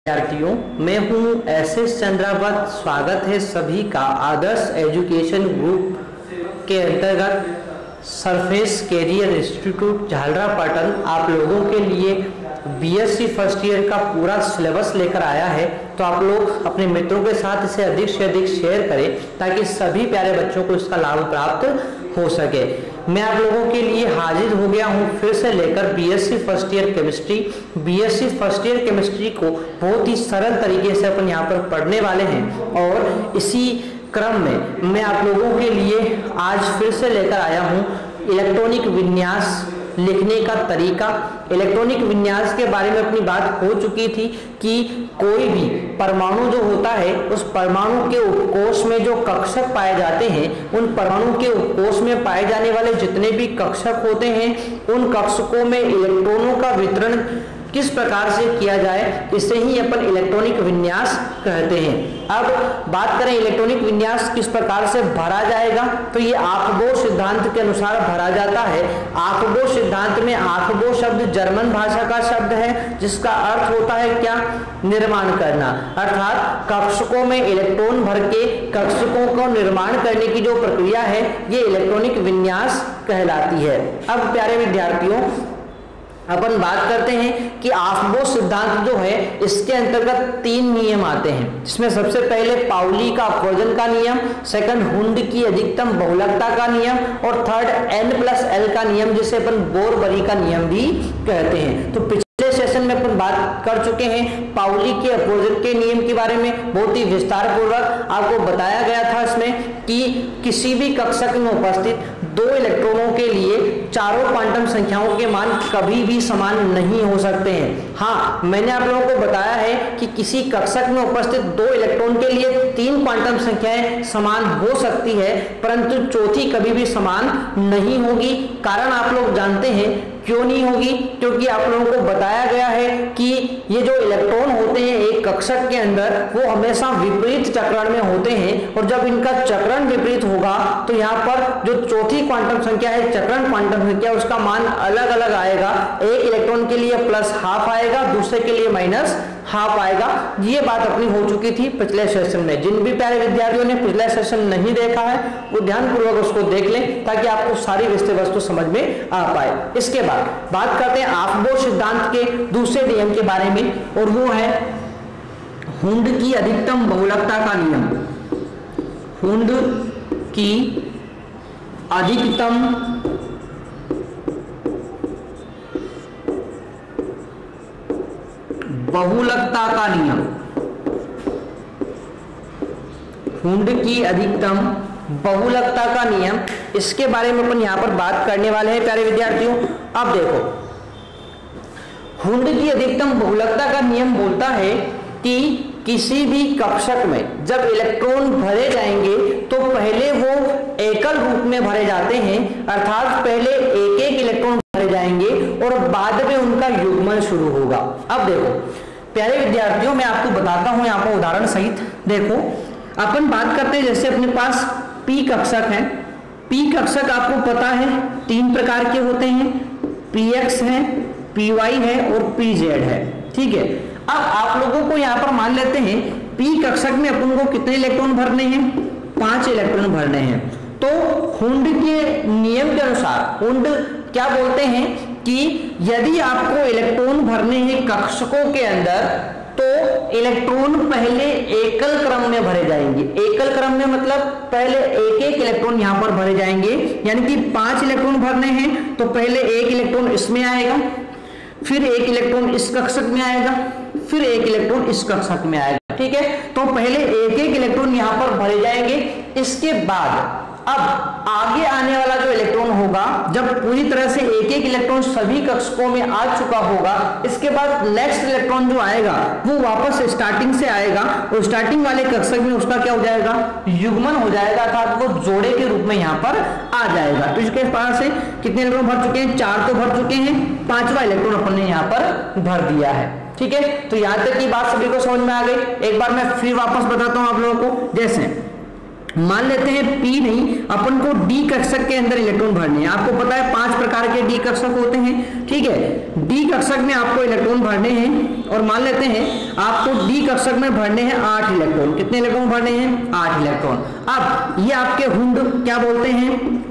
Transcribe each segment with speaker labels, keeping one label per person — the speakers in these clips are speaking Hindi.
Speaker 1: विद्यार्थियों, मैं हूं एसएस चंद्रावत। स्वागत है सभी का आदर्श एजुकेशन ग्रुप के अंतर्गत सरफेस कैरियर इंस्टीट्यूट झालरापाटन आप लोगों के लिए बीएससी फर्स्ट ईयर का पूरा सिलेबस लेकर आया है। तो आप लोग अपने मित्रों के साथ इसे अधिक से अधिक शेयर करें ताकि सभी प्यारे बच्चों को इसका लाभ प्राप्त हो सके। मैं आप लोगों के लिए हाजिर हो गया हूं फिर से लेकर BSc first year chemistry. BSc first year chemistry को बहुत ही सरल तरीके से अपन यहाँ पर पढ़ने वाले हैं और इसी क्रम में मैं आप लोगों के लिए आज फिर से लेकर आया हूँ इलेक्ट्रॉनिक विन्यास लिखने का तरीका। इलेक्ट्रॉनिक विन्यास के बारे में अपनी बात हो चुकी थी कि कोई भी परमाणु जो होता है उस परमाणु के उपकोष में जो कक्षक पाए जाते हैं, उन परमाणु के उपकोष में पाए जाने वाले जितने भी कक्षक होते हैं उन कक्षकों में इलेक्ट्रॉनों का वितरण किस प्रकार से किया जाए, इसे ही अपन इलेक्ट्रॉनिक विन्यास कहते हैं। अब बात करें इलेक्ट्रॉनिक विन्यास किस प्रकार से भरा जाएगा, तो ये आखबो सिद्धांत के अनुसार भरा जाता है। आखबो सिद्धांत में आखबो शब्द जर्मन भाषा का शब्द है जिसका अर्थ होता है क्या, निर्माण करना। अर्थात कक्षकों में इलेक्ट्रॉन भर के कक्षकों को निर्माण करने की जो प्रक्रिया है ये इलेक्ट्रॉनिक विन्यास कहलाती है। अब प्यारे विद्यार्थियों, अपन बात करते हैं कि आखबो सिद्धांत जो है इसके अंतर्गत 3 नियम आते हैं। इसमें सबसे पहले पाउली का अपवर्जन का नियम, सेकंड हुंड की अधिकतम बहुलकता का नियम और थर्ड N+L का नियम जिसे अपन बोर-बरी का नियम भी कहते हैं। तो पिछले सेशन में अपन बात कर चुके हैं पाउली के अपवर्जन के नियम के बारे में। बहुत ही विस्तार पूर्वक आपको बताया गया था इसमें कि किसी भी कक्षक में उपस्थित 2 इलेक्ट्रॉनों के लिए चारों क्वांटम संख्याओं के मान कभी भी समान नहीं हो सकते हैं। हाँ, मैंने आप लोगों को बताया है कि किसी कक्षक में उपस्थित 2 इलेक्ट्रॉन के लिए 3 क्वांटम संख्याएं समान हो सकती है परंतु चौथी कभी भी समान नहीं होगी। कारण आप लोग जानते हैं क्यों नहीं होगी, क्योंकि आप लोगों को बताया गया है कि ये जो इलेक्ट्रॉन होते हैं एक कक्षक के अंदर वो हमेशा विपरीत चक्रण में होते हैं और जब इनका चक्रण विपरीत होगा तो यहाँ पर जो चौथी क्वांटम संख्या है चक्रण क्वांटम संख्या उसका मान अलग अलग आएगा। एक इलेक्ट्रॉन के लिए +½ आएगा, दूसरे के लिए -½ आएगा। ये बात अपनी हो चुकी थी पिछले सेशन में। जिन भी प्यारे विद्यार्थियों ने पिछला सेशन नहीं देखा है वो ध्यानपूर्वक उसको देख लें ताकि आपको सारी विषय वस्तु समझ में आ पाए। इसके बाद बात करते हैं आखबो सिद्धांत के दूसरे नियम के बारे में और वो है हुंड की अधिकतम बहुलकता का नियम। हुंड की अधिकतम बहुलकता का नियम। हुंड की अधिकतम बहुलकता का नियम, इसके बारे में अपन यहां पर बात करने वाले हैं प्यारे विद्यार्थियों। अब देखो, हुंड की अधिकतम बहुलकता का नियम बोलता है कि किसी भी कक्षक में जब इलेक्ट्रॉन भरे जाएंगे तो पहले वो एकल रूप में भरे जाते हैं, अर्थात पहले एक एक इलेक्ट्रॉन भरे जाएंगे और बाद में उनका युग्मन शुरू होगा। अब देखो प्यारे विद्यार्थियों, मैं आपको बताता हूं यहाँ पर उदाहरण सहित। देखो अपन बात करते हैं, जैसे अपने पास पी कक्षक है। पी कक्षक आपको पता है 3 प्रकार के होते हैं, px है, py है और pz है। ठीक है, अब आप लोगों को यहाँ पर मान लेते हैं पी कक्षक में अपन को कितने इलेक्ट्रॉन भरने हैं, 5 इलेक्ट्रॉन भरने हैं। तो हुंड के नियम के अनुसार हुंड क्या बोलते हैं कि यदि आपको इलेक्ट्रॉन भरने हैं कक्षकों के अंदर तो इलेक्ट्रॉन पहले एकल क्रम में भरे जाएंगे। एकल क्रम में मतलब पहले एक एक इलेक्ट्रॉन यहां पर भरे जाएंगे, यानी कि 5 इलेक्ट्रॉन भरने हैं तो पहले एक इलेक्ट्रॉन इसमें आएगा, फिर एक इलेक्ट्रॉन इस कक्षक में आएगा, फिर एक इलेक्ट्रॉन इस कक्षक में आएगा। ठीक है, तो पहले एक एक इलेक्ट्रॉन यहां पर भरे जाएंगे। इसके बाद अब आगे आने वाला जो इलेक्ट्रॉन होगा, जब पूरी तरह से एक एक इलेक्ट्रॉन सभी कक्षकों में आ चुका होगा, इसके बाद नेक्स्ट इलेक्ट्रॉन जो आएगा वो वापस स्टार्टिंग से आएगा और स्टार्टिंग वाले कक्षक में उसका क्या हो जाएगा, युग्मन हो जाएगा, अर्थात वो जोड़े के रूप में यहाँ पर आ जाएगा। तो इसके पास से कितने इलेक्ट्रॉन भर चुके हैं, 4 तो भर चुके हैं, 5वां इलेक्ट्रॉन अपन ने यहाँ पर भर दिया है। ठीक है, तो यहां तक की बात सभी को समझ में आ गई। एक बार मैं फिर वापस बताता हूं आप लोगों को। जैसे
Speaker 2: मान लेते हैं P नहीं, अपन को D कक्षक के अंदर इलेक्ट्रॉन भरने हैं। आपको पता है 5 प्रकार के D कक्षक होते हैं, ठीक है। D कक्षक में आपको इलेक्ट्रॉन भरने हैं और मान लेते हैं आपको D कक्षक में भरने हैं 8 इलेक्ट्रॉन। कितने इलेक्ट्रॉन भरने हैं? 8 इलेक्ट्रॉन। अब ये आपके हुंड क्या बोलते हैं?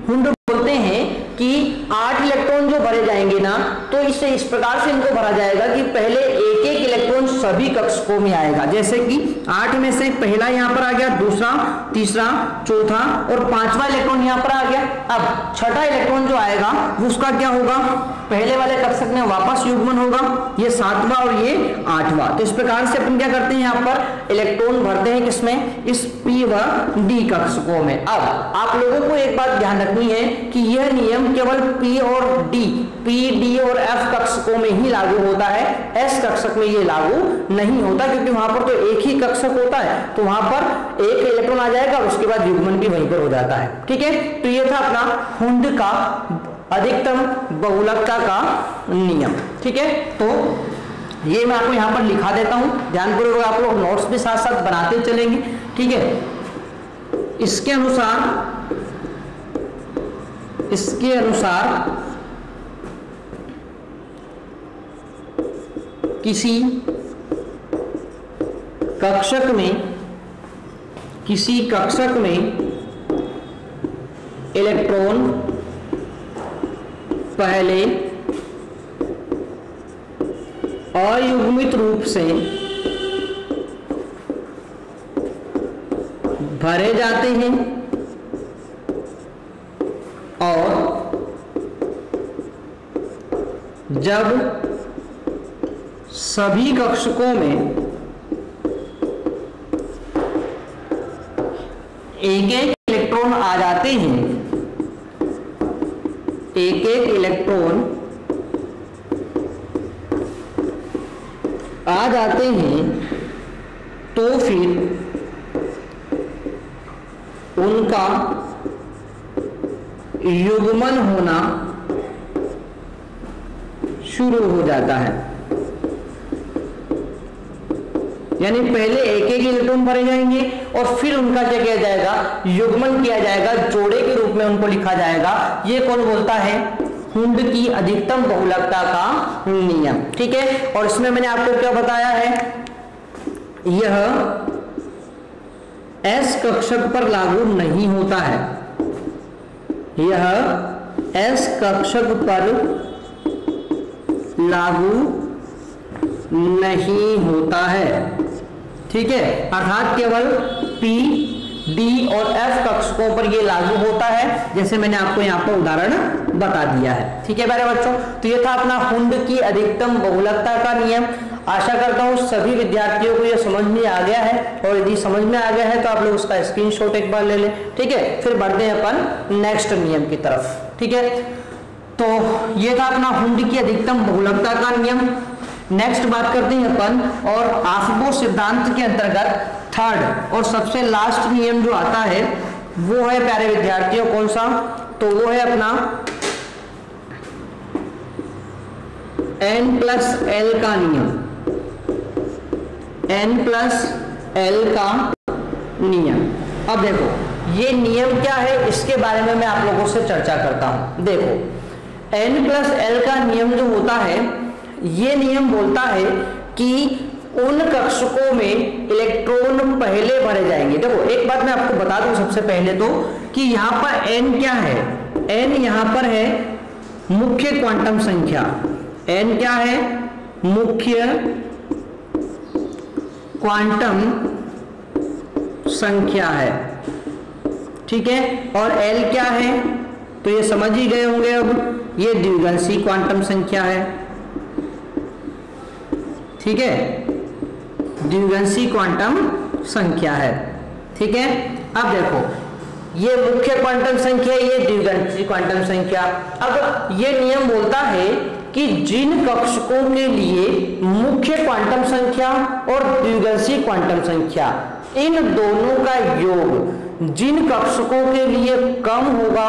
Speaker 2: हुंड बोलते हैं कि 8 इलेक्ट्रॉन जो भरे जाएंगे ना, तो इससे इस प्रकार से इनको भरा जाएगा कि पहले एक एक इलेक्ट्रॉन सभी कक्षकों में आएगा। जैसे कि 8 में से पहला यहाँ पर आ गया, दूसरा, तीसरा, चौथा और 5वां इलेक्ट्रॉन यहाँ पर आ गया। अब छठा इलेक्ट्रॉन जो आएगा वो उसका क्या होगा? पहले वाले कक्षक में वापस युग्मन होगा, ये 7वां और ये 8वां। तो इस प्रकार से अपन क्या करते हैं, यहाँ पर इलेक्ट्रॉन भरते हैं किसमें? इस P व D कक्षकों में। अब आप लोगों को एक बात ध्यान रखनी है कि यह नियम केवल P और D, P, D और F कक्षकों में ही लागू होता है। S कक्षक में ये लागू नहीं होता, क्योंकि वहां पर तो एक ही कक्षक होता है, तो वहां पर एक इलेक्ट्रॉन आ जाएगा, उसके बाद युग्मन भी वहीं पर हो जाता है, ठीक है। तो ये था अपना हुंड का अधिकतम बहुलकता का नियम, ठीक है। तो ये मैं आपको यहां पर लिखा देता हूं, ध्यानपूर्वक आप लोग नोट्स भी साथ साथ बनाते चलेंगे, ठीक है। इसके अनुसार किसी कक्षक में इलेक्ट्रॉन पहले अयुग्मित रूप से भरे जाते हैं और जब सभी कक्षकों में एक एक इलेक्ट्रॉन आ जाते हैं, एक एक इलेक्ट्रॉन आ जाते हैं, तो फिर उनका युग्मन होना शुरू हो जाता है। यानी पहले एक एक इलेक्ट्रॉन भरे जाएंगे और फिर उनका क्या किया जाएगा? युग्मन किया जाएगा, जोड़े के रूप में उनको लिखा जाएगा। ये कौन बोलता है? हुंड की अधिकतम बहुलकता का नियम, ठीक है। और इसमें मैंने आपको क्या बताया है? यह S कक्षक पर लागू नहीं होता है, यह S कक्षक पर लागू नहीं होता है, ठीक है। अर्थात केवल P, D और F कक्षकों पर यह लागू होता है, जैसे मैंने आपको यहाँ पर उदाहरण बता दिया है, ठीक है प्यारे बच्चों। तो ये था अपना हुंड की अधिकतम बहुलकता का नियम। आशा करता हूँ सभी विद्यार्थियों को यह समझ में आ गया है, और यदि समझ में आ गया है तो आप लोग उसका स्क्रीनशॉट एक बार ले लें, ठीक है। फिर बढ़ते हैं अपन नेक्स्ट नियम की तरफ, ठीक है। तो ये था अपना हुंड की अधिकतम बहुलकता का नियम। नेक्स्ट बात करते हैं अपन, और आफबो सिद्धांत के अंतर्गत थर्ड और सबसे लास्ट नियम जो आता है वो है प्यारे विद्यार्थियों कौन सा? तो वो है अपना N+L का नियम, N+L का नियम। अब देखो ये नियम क्या है, इसके बारे में मैं आप लोगों से चर्चा करता हूं। देखो N+L का नियम जो होता है, ये नियम बोलता है कि उन कक्षकों में इलेक्ट्रॉन पहले भरे जाएंगे। देखो एक बात मैं आपको बता दूं सबसे पहले तो, कि यहाँ पर N क्या है? N यहाँ पर है मुख्य क्वांटम संख्या। N क्या है? मुख्य क्वांटम संख्या है, ठीक है। और L क्या है? तो ये समझ ही गए होंगे अब, ये द्विगंशी क्वांटम संख्या है, ठीक है, द्विगंशी क्वांटम संख्या है, ठीक है। अब देखो ये मुख्य क्वांटम संख्या, ये द्विगंशी क्वांटम संख्या। अब ये नियम बोलता है कि जिन कक्षकों के लिए मुख्य क्वांटम संख्या और द्विगंशी क्वांटम संख्या इन दोनों का योग जिन कक्षकों के लिए कम होगा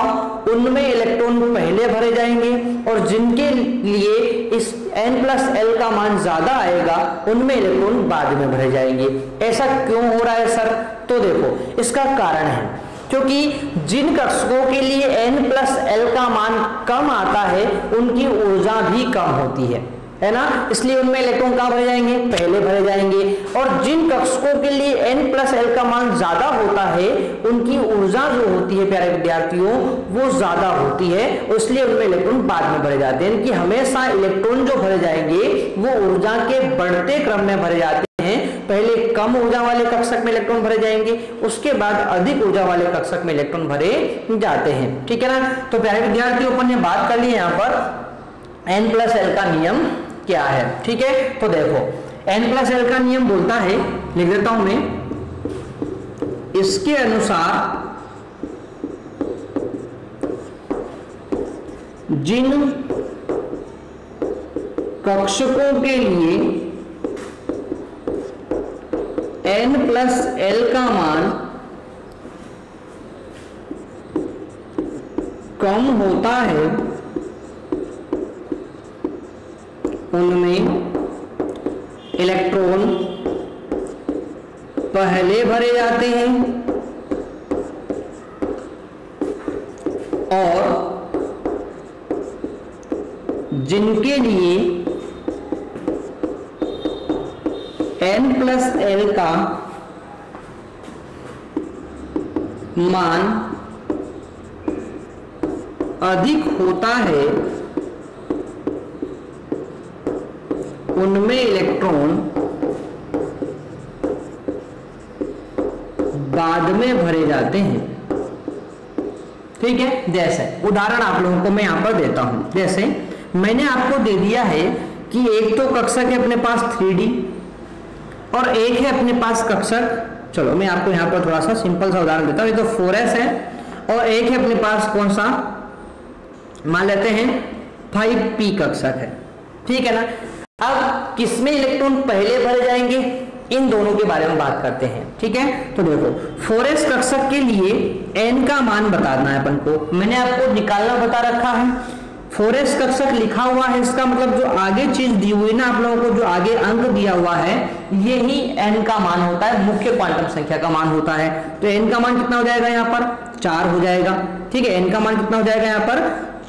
Speaker 2: उनमें इलेक्ट्रॉन पहले भरे जाएंगे, और जिनके लिए इस n+l का मान ज्यादा आएगा उनमें इलेक्ट्रॉन बाद में भरे जाएंगे। ऐसा क्यों हो रहा है सर? तो देखो इसका कारण है क्योंकि जिन कक्षकों के लिए n+l का मान कम आता है उनकी ऊर्जा भी कम होती है ना, इसलिए उनमें इलेक्ट्रॉन कहाँ भरे जाएंगे? पहले भरे जाएंगे। और जिन कक्षकों के लिए n+l का मान ज्यादा होता है उनकी ऊर्जा जो होती है प्यारे विद्यार्थियों वो ज्यादा होती है, इसलिए उनमें इलेक्ट्रॉन बाद में भरे जाते हैं। कि हमेशा इलेक्ट्रॉन जो भरे जाएंगे वो ऊर्जा के बढ़ते क्रम में भरे जाते हैं। पहले कम ऊर्जा वाले कक्षक में इलेक्ट्रॉन भरे जाएंगे, उसके बाद अधिक ऊर्जा वाले कक्षक में इलेक्ट्रॉन भरे जाते हैं। ठीक है ना। तो प्यारे विद्यार्थियों अपन ने बात कर ली है यहाँ पर n+l का नियम क्या है। ठीक है, तो देखो n+l का नियम बोलता है, लिख देता हूं मैं, इसके अनुसार जिन कक्षकों के लिए n+l का मान कम होता है उनमें इलेक्ट्रॉन पहले भरे जाते हैं और जिनके लिए n+l का मान अधिक होता है उनमें इलेक्ट्रॉन बाद में भरे जाते हैं। ठीक है, जैसे उदाहरण आप लोगों को मैं यहां पर देता हूं। जैसे मैंने आपको दे दिया है कि एक तो कक्षक है अपने पास 3D और एक है अपने पास कक्षक, चलो मैं आपको यहां पर थोड़ा सा सिंपल सा उदाहरण देता हूं। ये तो 4s है और एक है अपने पास कौन सा, मान लेते हैं 5p कक्षक है। ठीक है ना। अब किसमें इलेक्ट्रॉन पहले भरे जाएंगे, इन दोनों के बारे में बात करते हैं। ठीक है, तो देखो 4s कक्षक के लिए n का मान बताना है अपन को, मैंने आपको निकालना बता रखा है। 4s कक्षक लिखा हुआ है, इसका मतलब जो आगे चीज दी हुई ना आप लोगों को, जो आगे अंक दिया हुआ है ये ही n का मान होता है, मुख्य क्वांटम संख्या का मान होता है। तो n का मान कितना हो जाएगा यहाँ पर 4 हो जाएगा। ठीक है, n का मान कितना हो जाएगा यहाँ पर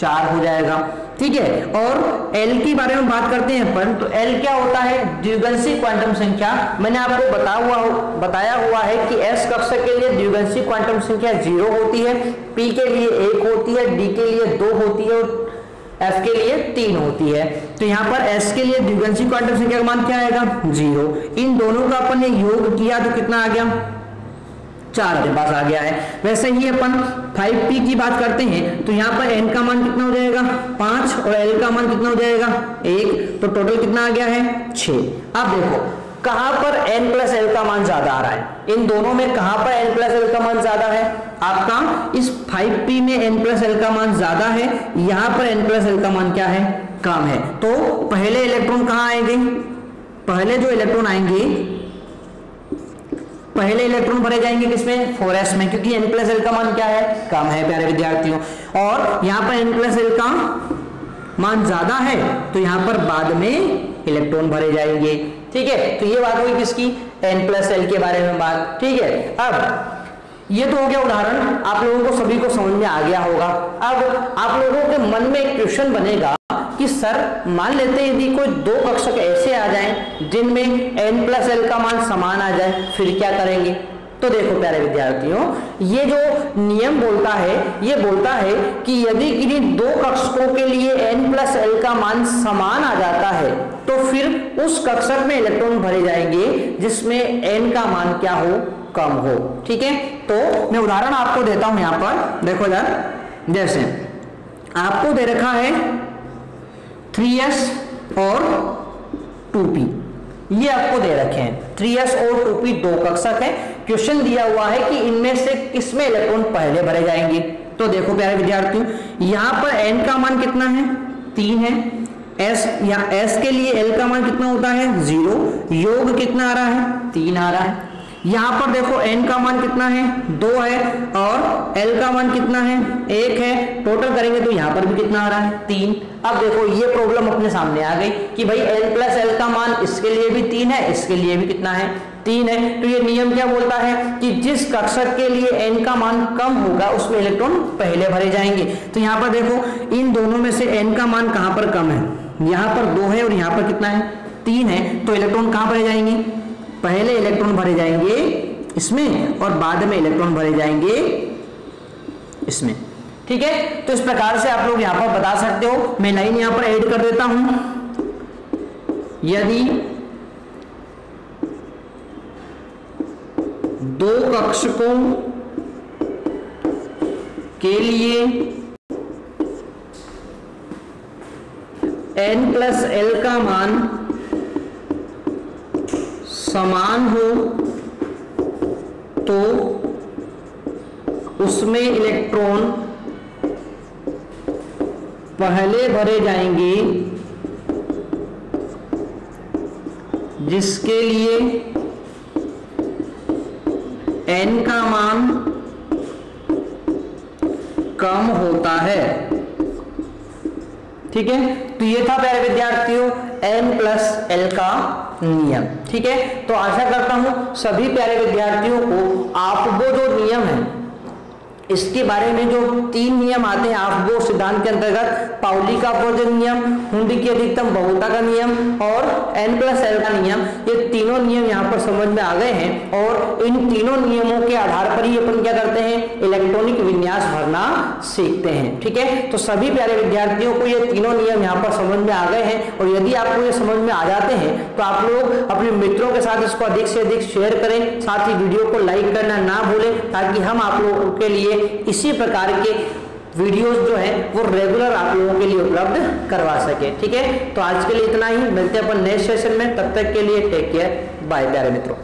Speaker 2: 4 हो जाएगा। ठीक है, और L के बारे में बात करते हैं अपन, तो L क्या होता है, द्विगंशी क्वांटम संख्या। मैंने आपको बताया हुआ है कि S कक्षक के लिए द्विगंशी क्वांटम संख्या 0 होती है, P के लिए 1 होती है, D के लिए 2 होती है और F के लिए 3 होती है। तो यहाँ पर S के लिए द्विगंशी क्वांटम संख्या का मान क्या आएगा 0। इन दोनों का अपन ने योग किया तो कितना आ गया 4 के पास आ गया है। वैसे ही अपन 5p की बात करते हैं तो यहाँ पर n का मान कितना हो जाएगा 5 और l का मान कितना हो जाएगा 1, तो टोटल कितना आ गया है 6। अब देखो कहां पर n+l का मान ज्यादा आ रहा है, इन दोनों में कहां पर n+l का मान ज्यादा है, आपका इस 5p में n+l का मान ज्यादा है, यहां पर n+l का मान क्या है कम है। तो पहले इलेक्ट्रॉन कहां आएंगे, पहले जो इलेक्ट्रॉन आएंगे पहले इलेक्ट्रॉन भरे जाएंगे किसमें 4s में, क्योंकि n+l का मान क्या है कम है प्यारे विद्यार्थियों, और यहाँ पर n+l का मान ज्यादा है तो यहाँ पर बाद में इलेक्ट्रॉन भरे जाएंगे। ठीक है, तो ये बात हुई किसकी n+l के बारे में बात। ठीक है, अब ये तो हो गया उदाहरण, आप लोगों को सभी को समझ में आ गया होगा। अब आप लोगों के मन में एक क्वेश्चन बनेगा कि सर मान लेते हैं यदि कोई 2 कक्षक ऐसे आ जाएं जिनमें n+l का मान समान आ जाए, फिर क्या करेंगे। तो देखो प्यारे विद्यार्थियों, ये जो नियम बोलता है ये बोलता है कि यदि किन्हीं 2 कक्षकों के लिए n+l का मान समान आ जाता है तो फिर उस कक्षक में इलेक्ट्रॉन भरे जाएंगे जिसमें n का मान क्या हो कम हो। ठीक है, तो मैं उदाहरण आपको देता हूं यहां पर, देखो यार, जैसे आपको दे रखा है 3s और 2p, ये आपको दे रखे हैं 3s और 2p 2 कक्षक है। क्वेश्चन दिया हुआ है कि इनमें से किसमें इलेक्ट्रॉन पहले भरे जाएंगे। तो देखो प्यारे विद्यार्थियों, यहां पर n का मान कितना है 3 है, s या s के लिए l का मान कितना होता है 0, योग कितना आ रहा है 3 आ रहा है। यहाँ पर देखो n का मान कितना है 2 है और l का मान कितना है 1 है, टोटल करेंगे तो यहाँ पर भी कितना आ रहा है 3। अब देखो ये प्रॉब्लम अपने सामने आ गई कि भाई n प्लस l का मान इसके लिए भी 3 है, इसके लिए भी कितना है 3 है। तो ये नियम क्या बोलता है कि जिस कक्षक के लिए n का मान कम होगा उसमें इलेक्ट्रॉन पहले भरे जाएंगे। तो यहाँ पर देखो इन दोनों में से n का मान कहाँ पर कम है, यहाँ पर 2 है और यहाँ पर कितना है 3 है, तो इलेक्ट्रॉन कहाँ भरे जाएंगे, पहले इलेक्ट्रॉन भरे जाएंगे इसमें और बाद में इलेक्ट्रॉन भरे जाएंगे इसमें। ठीक है, तो इस प्रकार से आप लोग यहां पर बता सकते हो। मैं लाइन यहां पर ऐड कर देता हूं, यदि दो कक्षकों के लिए n प्लस l का मान समान हो तो उसमें इलेक्ट्रॉन पहले भरे जाएंगे जिसके लिए n का मान कम होता है। ठीक है, तो ये था प्यारे विद्यार्थियों n प्लस l का नियम। ठीक है, तो आशा करता हूं सभी प्यारे विद्यार्थियों को आपको जो नियम है इसके बारे में जो 3 नियम आते हैं आपको सिद्धांत के अंतर्गत, पाउली का अपवर्जन नियम, हुंडी की अधिकतम बहुलता का नियम और n प्लस l का नियम, ये तीनों नियम यहाँ पर समझ में आ गए हैं। और इन तीनों नियमों के आधार पर ही अपन क्या करते हैं, इलेक्ट्रॉनिक विन्यास भरना सीखते हैं। ठीक है, तो सभी प्यारे विद्यार्थियों को ये तीनों नियम यहाँ पर समझ में आ गए हैं और यदि आपको ये समझ में आ जाते हैं तो आप लोग अपने मित्रों के साथ इसको अधिक से अधिक शेयर करें, साथ ही वीडियो को लाइक करना ना भूलें ताकि हम आप लोगों के लिए इसी प्रकार के वीडियोस जो है वो रेगुलर आप लोगों के लिए उपलब्ध करवा सके। ठीक है, तो आज के लिए इतना ही, मिलते हैं अपन नेक्स्ट सेशन में, तब तक के लिए टेक केयर, बाय प्यारे मित्रों।